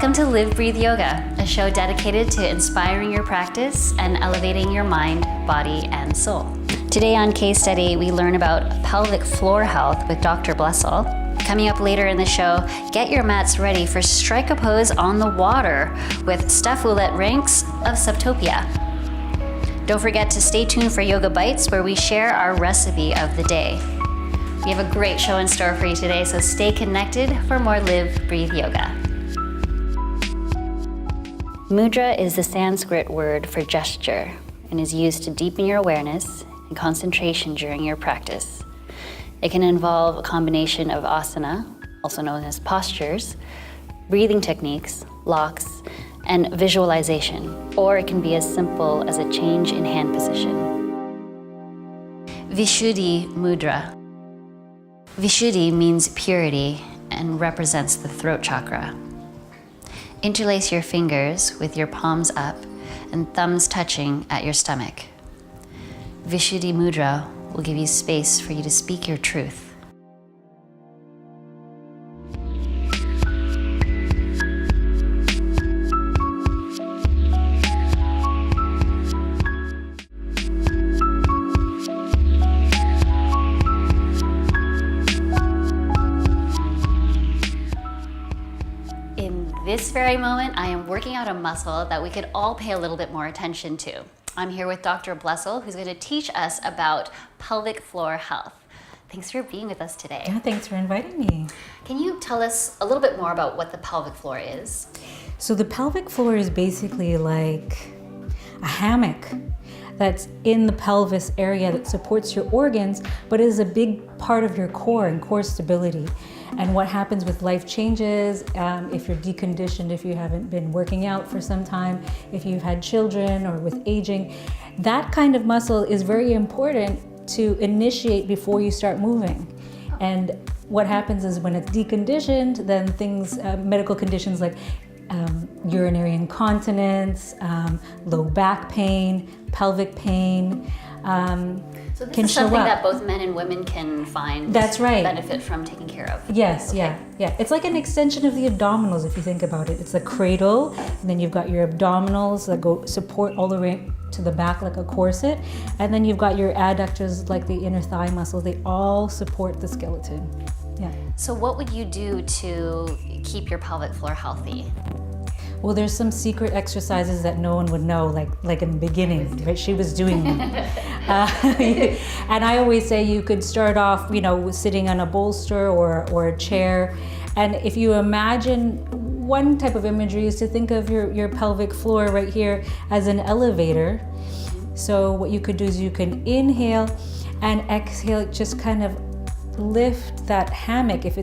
Welcome to Live Breathe Yoga, a show dedicated to inspiring your practice and elevating your mind, body, and soul. Today on Case Study, we learn about pelvic floor health with Dr. Blessyl. Coming up later in the show, get your mats ready for strike a pose on the water with Steph Ouellette-Rienks of Suptopia. Don't forget to stay tuned for Yoga Bites, where we share our recipe of the day. We have a great show in store for you today, so stay connected for more Live Breathe Yoga. Mudra is the Sanskrit word for gesture and is used to deepen your awareness and concentration during your practice. It can involve a combination of asana, also known as postures, breathing techniques, locks, and visualization, or it can be as simple as a change in hand position. Vishuddhi Mudra. Vishuddhi means purity and represents the throat chakra. Interlace your fingers with your palms up and thumbs touching at your stomach. Vishuddhi Mudra will give you space for you to speak your truth. This very moment, I am working out a muscle that we could all pay a little bit more attention to. I'm here with Dr. Blessyl, who's going to teach us about pelvic floor health. Thanks for being with us today. Yeah, thanks for inviting me. Can you tell us a little bit more about what the pelvic floor is? So the pelvic floor is basically like a hammock that's in the pelvis area that supports your organs, but is a big part of your core and core stability. And what happens with life changes, if you're deconditioned, if you haven't been working out for some time, if you've had children or with aging, that kind of muscle is very important to initiate before you start moving. And what happens is when it's deconditioned, then things, medical conditions like urinary incontinence, low back pain, pelvic pain, so this is something that both men and women can find benefit from taking care of. Yes, okay. Yeah. It's like an extension of the abdominals if you think about it. It's the cradle, and then you've got your abdominals that go support all the way to the back like a corset, and then you've got your adductors like the inner thigh muscles. They all support the skeleton. Yeah. So what would you do to keep your pelvic floor healthy? Well, there's some secret exercises that no one would know, like in the beginning, right? She was doing them. And I always say you could start off, sitting on a bolster or a chair. And if you imagine, one type of imagery is to think of your pelvic floor right here as an elevator. So what you could do is you can inhale and exhale, just kind of lift that hammock. If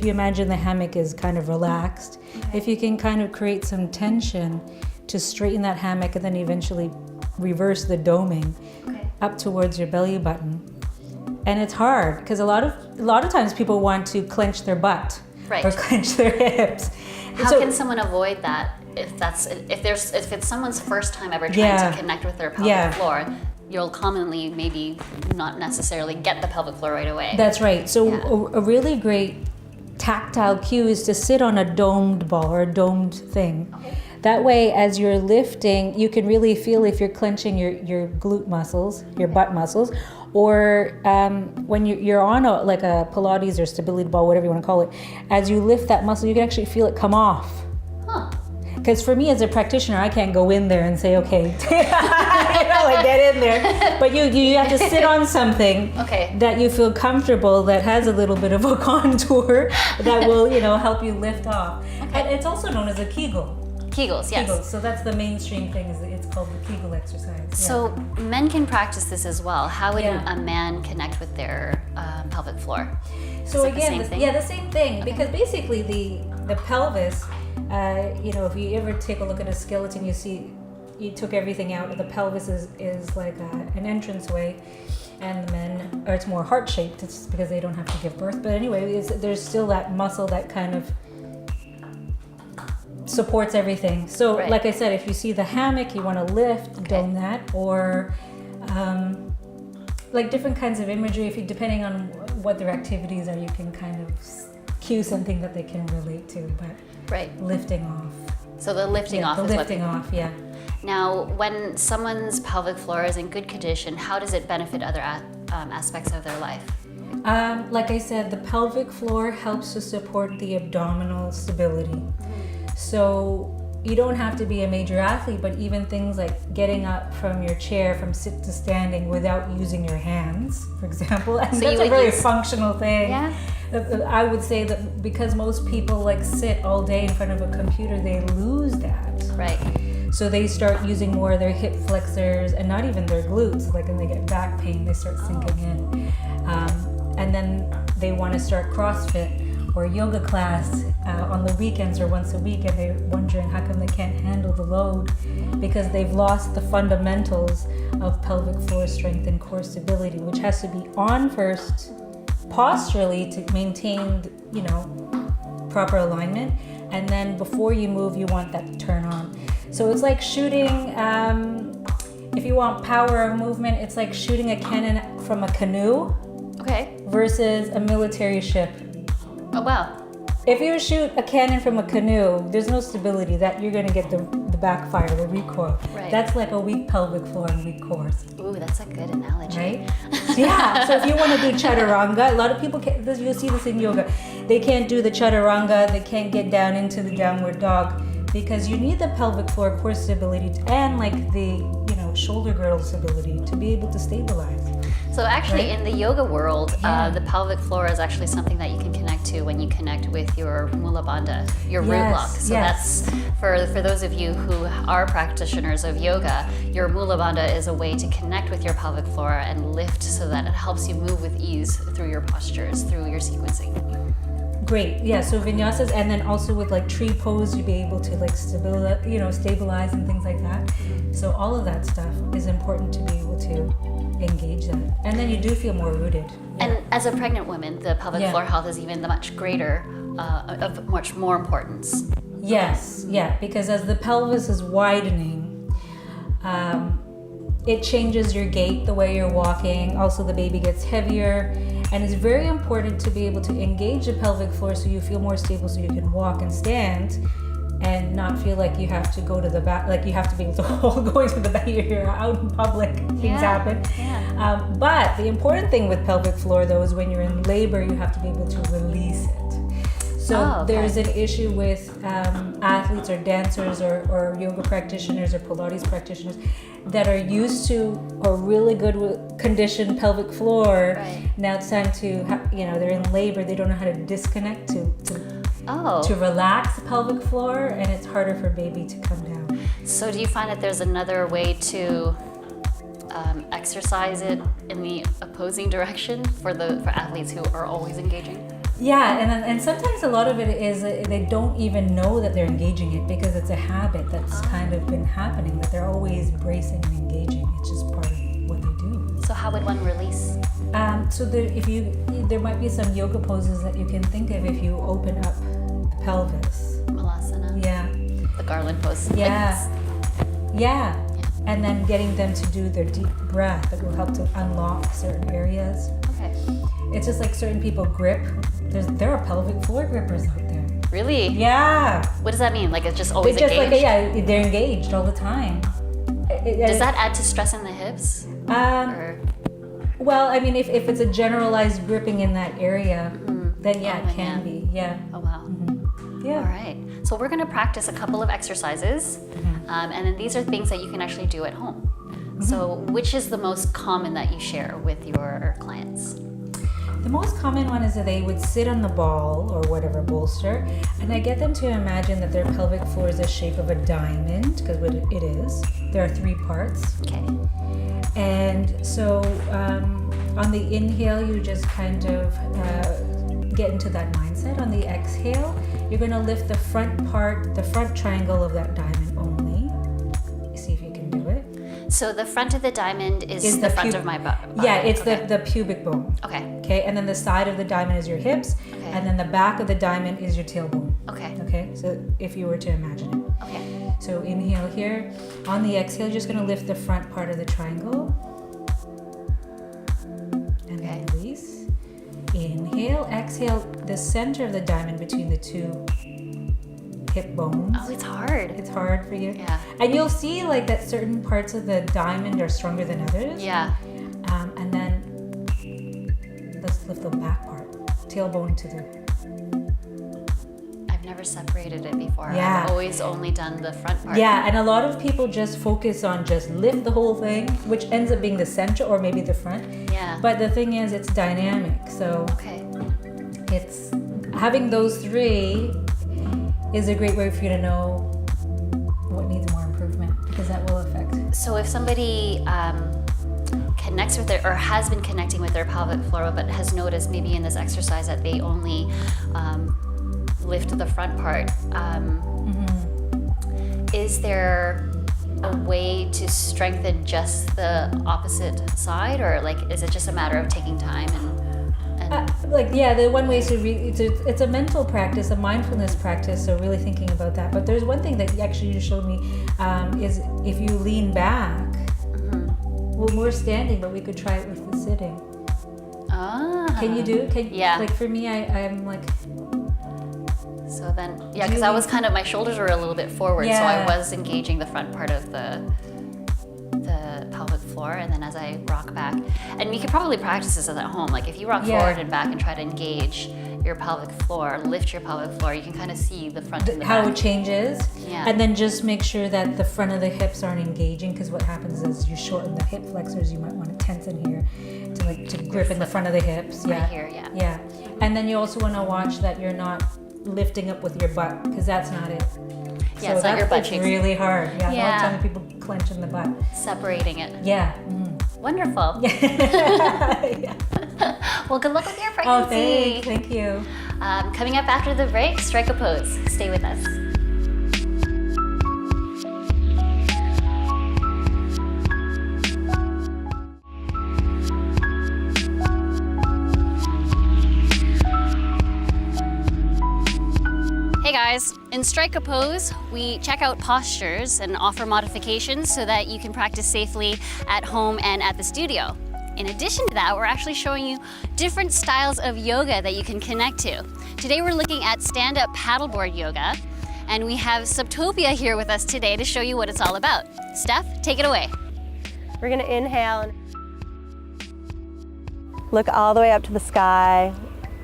you imagine the hammock is kind of relaxed, if you can kind of create some tension to straighten that hammock and then eventually reverse the doming up towards your belly button. And it's hard because a lot of times people want to clench their butt or clench their hips. How can someone avoid that if it's someone's first time ever trying to connect with their pelvic floor? You'll commonly maybe not necessarily get the pelvic floor right away. That's right. So a really great tactile cue is to sit on a domed ball or a domed thing. Okay. That way, as you're lifting, you can really feel if you're clenching your glute muscles, your butt muscles, or when you're on a Pilates or stability ball, whatever you want to call it, as you lift that muscle, you can actually feel it come off. Huh. Because for me as a practitioner, I can't go in there and say, okay, get in there. But you have to sit on something that you feel comfortable, that has a little bit of a contour that will, help you lift off. Okay. And it's also known as a Kegel. Kegels, yes. Kegels. So that's the mainstream thing, it's called the Kegel exercise. So men can practice this as well. How would a man connect with their pelvic floor? So again, the same thing. Okay. Because basically the pelvis, if you ever take a look at a skeleton, you see you took everything out. The pelvis is like an entranceway, and the men, or it's more heart-shaped. It's because they don't have to give birth. But anyway, there's still that muscle that kind of supports everything. So like I said, if you see the hammock, you want to lift, dome that, or different kinds of imagery. Depending on what their activities are, you can kind of cue something that they can relate to. But lifting off. So the lifting off The is lifting off, yeah. Now, when someone's pelvic floor is in good condition, how does it benefit other aspects of their life? Like I said, the pelvic floor helps to support the abdominal stability. So you don't have to be a major athlete, but even things like getting up from your chair from sit to standing without using your hands, for example, and So that's a very functional thing. Yeah. I would say that because most people like sit all day in front of a computer, they lose that. Right. So they start using more of their hip flexors and not even their glutes. Like when they get back pain, they start sinking in. And then they want to start CrossFit or yoga class on the weekends or once a week, and they're wondering how come they can't handle the load, because they've lost the fundamentals of pelvic floor strength and core stability, which has to be on first posturally to maintain, proper alignment, and then before you move, you want that to turn on. So it's like shooting, if you want power of movement, it's like shooting a cannon from a canoe versus a military ship. Oh, wow. If you shoot a cannon from a canoe, there's no stability. That you're going to get the backfire, the recoil. Right. That's like a weak pelvic floor and weak core. Ooh, that's a good analogy. Right? Yeah. So if you want to do chaturanga, a lot of people can't. You'll see this in yoga. They can't do the chaturanga. They can't get down into the downward dog because you need the pelvic floor core stability and like the shoulder girdle stability to be able to stabilize. So actually, in the yoga world, the pelvic floor is actually something that you can connect to when you connect with your Mula Bandha, your root block. So that's for those of you who are practitioners of yoga, your Mula Bandha is a way to connect with your pelvic floor and lift so that it helps you move with ease through your postures, through your sequencing. Great, yeah. So vinyasas, and then also with like tree pose, you'll be able to like stabilize and things like that. So all of that stuff is important to be able to engage that, and then you do feel more rooted. And as a pregnant woman, the pelvic floor health is even the much greater, of much more importance. Yes, yeah, because as the pelvis is widening, it changes your gait, the way you're walking. Also, the baby gets heavier, and it's very important to be able to engage the pelvic floor so you feel more stable, so you can walk and stand and not feel like you have to go to the back, like you have to be able to hold going to the back. You're out in public, things happen. Yeah. But the important thing with pelvic floor, though, is when you're in labor, you have to be able to release it. So there's an issue with athletes or dancers or yoga practitioners or Pilates practitioners that are used to or really good with conditioned pelvic floor. Right. Now it's time to, they're in labor, they don't know how to disconnect to relax the pelvic floor, and it's harder for baby to come down. So do you find that there's another way to exercise it in the opposing direction for athletes who are always engaging? Yeah, and sometimes a lot of it is they don't even know that they're engaging it because it's a habit that's kind of been happening, that they're always bracing and engaging. It's just part of what they do. So how would one release? So there might be some yoga poses that you can think of if you open up the pelvis. Malasana. Yeah. The garland pose. Yeah. And then getting them to do their deep breath that will help to unlock certain areas. Okay. It's just like certain people grip. There are pelvic floor grippers out there. Really? Yeah. What does that mean? Like it's just always It's just engaged? they're engaged all the time. Does that add to stress in the hips? Well, I mean, if it's a generalized gripping in that area, then it can be. Yeah. Oh, wow. Mm-hmm. Yeah. All right. So we're going to practice a couple of exercises, and then these are things that you can actually do at home. So which is the most common that you share with your clients? The most common one is that they would sit on the ball or whatever bolster, and I get them to imagine that their pelvic floor is the shape of a diamond, because it is. There are 3 parts. Okay. And so on the inhale, you just kind of get into that mindset. On the exhale, you're going to lift the front part, the front triangle of that diamond only. See if you can do it. So the front of the diamond is the front of my body? Yeah, it's the pubic bone. Okay. And then the side of the diamond is your hips, and then the back of the diamond is your tailbone. Okay, so if you were to imagine it. Okay. So inhale here. On the exhale, you're just going to lift the front part of the triangle. And then release. Inhale, exhale, the center of the diamond between the two hip bones. Oh, it's hard. It's hard for you. Yeah. And you'll see like that certain parts of the diamond are stronger than others. Yeah. And then let's lift the back part, tailbone to the. I've never separated it before. Yeah. I've always only done the front part. Yeah, and a lot of people just focus on just lift the whole thing, which ends up being the center or maybe the front. Yeah. But the thing is, it's dynamic. So Okay. it's having those three is a great way for you to know what needs more improvement, because that will affect. So if somebody connects with their, or has been connecting with their pelvic floor, but has noticed maybe in this exercise that they only lift the front part, is there a way to strengthen just the opposite side, or like is it just a matter of taking time and The one way is it's a mental practice, a mindfulness practice, so really thinking about that. But there's one thing that actually you showed me is if you lean back, well, we're standing, but we could try it with the sitting. Can you do? Yeah. Like for me, I'm like. So then, yeah, because I was kind of, my shoulders were a little bit forward, so I Yeah. was engaging the front part of the pelvic floor, and then as I rock back, and you could probably practice this at home. Like if you rock forward and back and try to engage your pelvic floor, lift your pelvic floor, you can kind of see the front and the How back. it changes. Yeah. And then just make sure that the front of the hips aren't engaging, because what happens is you shorten the hip flexors. You might want to tense in here to grip in the front of the hips. Right Yeah. here, yeah. Yeah. And then you also want to watch that you're not lifting up with your butt, because that's not it. Yeah, it's not your butt it's cheeks. really hard. Yeah. Yeah. A lot of times people clench in the butt. Separating it. Yeah. Wonderful. Yeah. Well, good luck with your Oh, pregnancy. thank you. Coming up after the break, strike a pose. Stay with us. Hey guys, in Strike a Pose, we check out postures and offer modifications so that you can practice safely at home and at the studio. In addition to that, we're actually showing you different styles of yoga that you can connect to. Today we're looking at stand-up paddleboard yoga, and we have Suptopia here with us today to show you what it's all about. Steph, take it away. We're gonna inhale and look all the way up to the sky.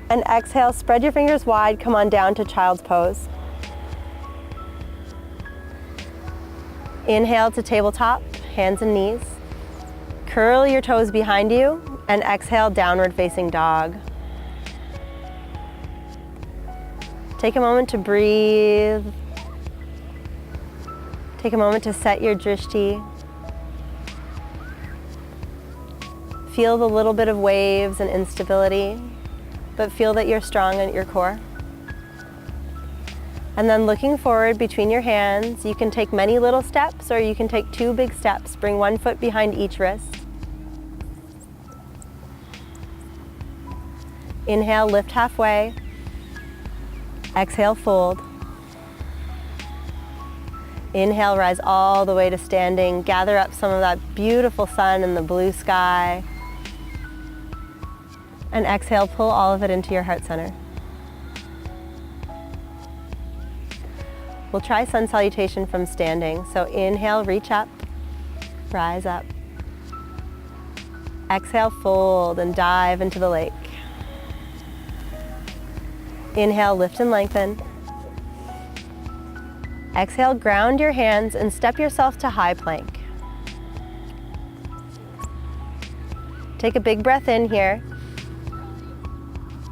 And exhale, spread your fingers wide, come on down to child's pose. Inhale to tabletop, hands and knees. Curl your toes behind you and exhale, downward facing dog. Take a moment to breathe. Take a moment to set your drishti. Feel the little bit of waves and instability, but feel that you're strong at your core. And then looking forward between your hands, you can take many little steps or you can take 2 big steps. Bring 1 foot behind each wrist. Inhale, lift halfway. Exhale, fold. Inhale, rise all the way to standing. Gather up some of that beautiful sun and the blue sky. And exhale, pull all of it into your heart center. We'll try sun salutation from standing. So inhale, reach up, rise up. Exhale, fold and dive into the lake. Inhale, lift and lengthen. Exhale, ground your hands and step yourself to high plank. Take a big breath in here.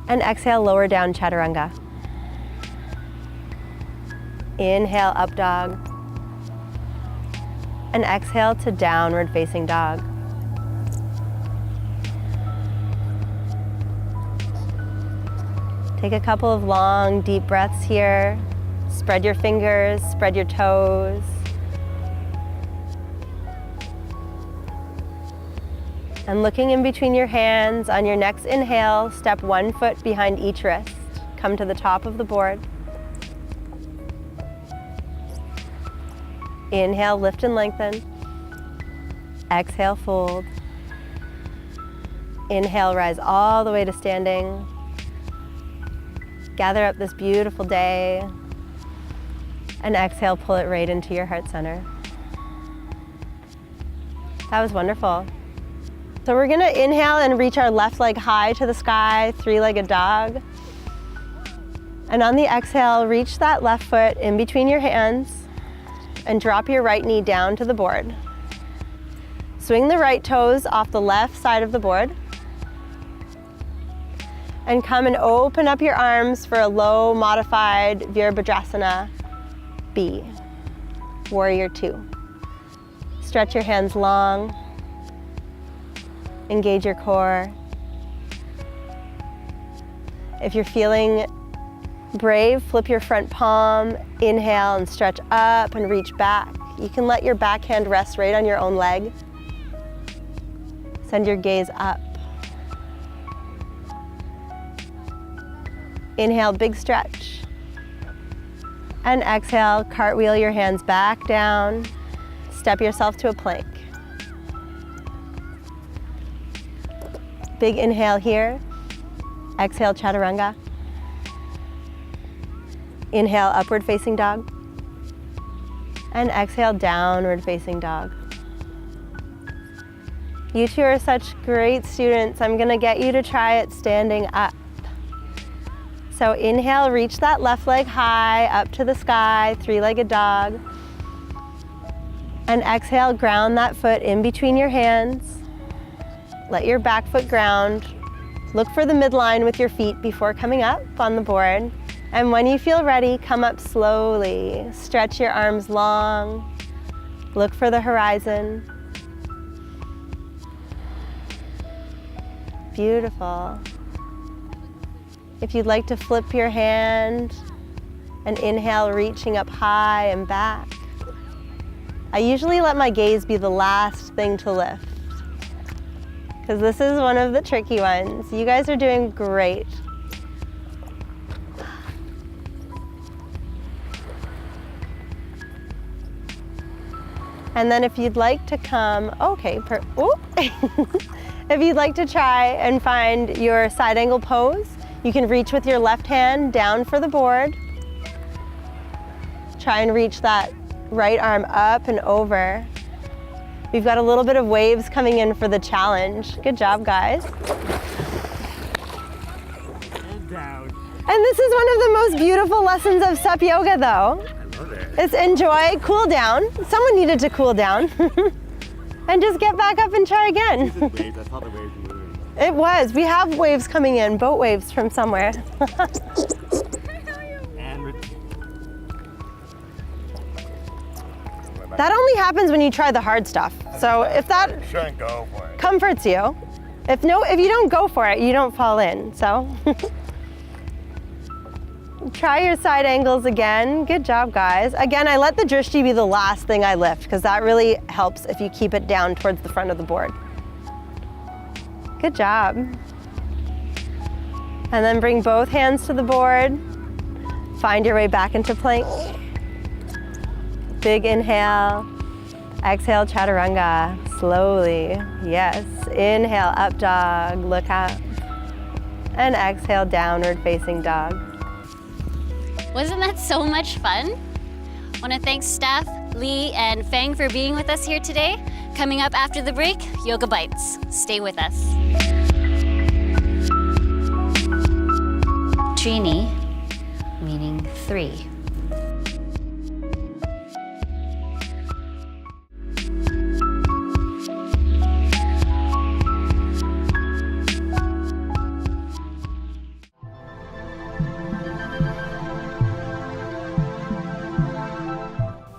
And exhale, lower down chaturanga. Inhale, up dog. And exhale to downward facing dog. Take a couple of long, deep breaths here. Spread your fingers, spread your toes. And looking in between your hands, on your next inhale, step 1 foot behind each wrist. Come to the top of the board. Inhale, lift and lengthen. Exhale, fold. Inhale, rise all the way to standing. Gather up this beautiful day. And exhale, pull it right into your heart center. That was wonderful. So we're gonna inhale and reach our left leg high to the sky, three-legged dog. And on the exhale, reach that left foot in between your hands and drop your right knee down to the board. Swing the right toes off the left side of the board. And come and open up your arms for a low modified Virabhadrasana B, Warrior 2. Stretch your hands long. Engage your core. If you're feeling brave, flip your front palm, inhale and stretch up and reach back. You can let your backhand rest right on your own leg. Send your gaze up. Inhale, big stretch. And exhale, cartwheel your hands back down. Step yourself to a plank. Big inhale here. Exhale, chaturanga. Inhale, upward facing dog. And exhale, downward facing dog. You two are such great students. I'm gonna get you to try it standing up. So inhale, reach that left leg high up to the sky, three-legged dog. And exhale, ground that foot in between your hands. Let your back foot ground. Look for the midline with your feet before coming up on the board. And when you feel ready, come up slowly. Stretch your arms long. Look for the horizon. Beautiful. If you'd like to flip your hand and inhale, reaching up high and back. I usually let my gaze be the last thing to lift, because this is one of the tricky ones. You guys are doing great. And then if you'd like to come, if you'd like to try and find your side angle pose, you can reach with your left hand down for the board. Try and reach that right arm up and over. We've got a little bit of waves coming in for the challenge. Good job, guys. Down. And this is one of the most beautiful lessons of Sup Yoga, though. I love it. It's enjoy, cool down. Someone needed to cool down. And just get back up and try again. This is waves. I saw the waves moving. It was. We have waves coming in, boat waves from somewhere. And That only happens when you try the hard stuff. So if that shouldn't go for it. comforts you, if you don't go for it, you don't fall in. So try your side angles again. Good job, guys. Again, I let the drishti be the last thing I lift, because that really helps if you keep it down towards the front of the board. Good job. And then bring both hands to the board. Find your way back into plank. Big inhale. Exhale, chaturanga. Slowly. Yes. Inhale, up dog. Look up. And exhale, downward facing dog. Wasn't that so much fun? I want to thank Steph, Lee, and Feng for being with us here today. Coming up after the break, Yoga Bites. Stay with us. Trini, meaning 3.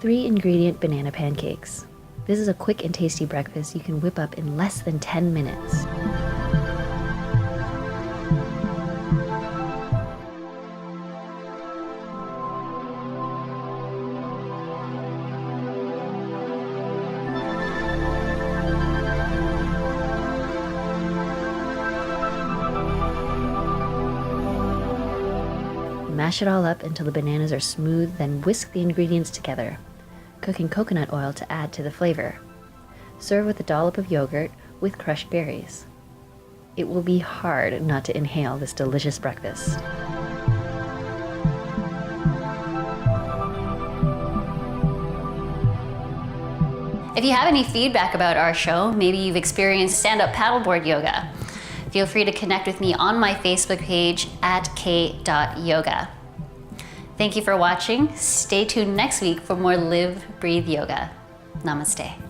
Three-ingredient banana pancakes. This is a quick and tasty breakfast you can whip up in less than 10 minutes. Mash it all up until the bananas are smooth, then whisk the ingredients together. Cook in coconut oil to add to the flavor. Serve with a dollop of yogurt with crushed berries. It will be hard not to inhale this delicious breakfast. If you have any feedback about our show, maybe you've experienced stand-up paddleboard yoga, feel free to connect with me on my Facebook page at k.yoga. Thank you for watching. Stay tuned next week for more Live, Breathe Yoga. Namaste.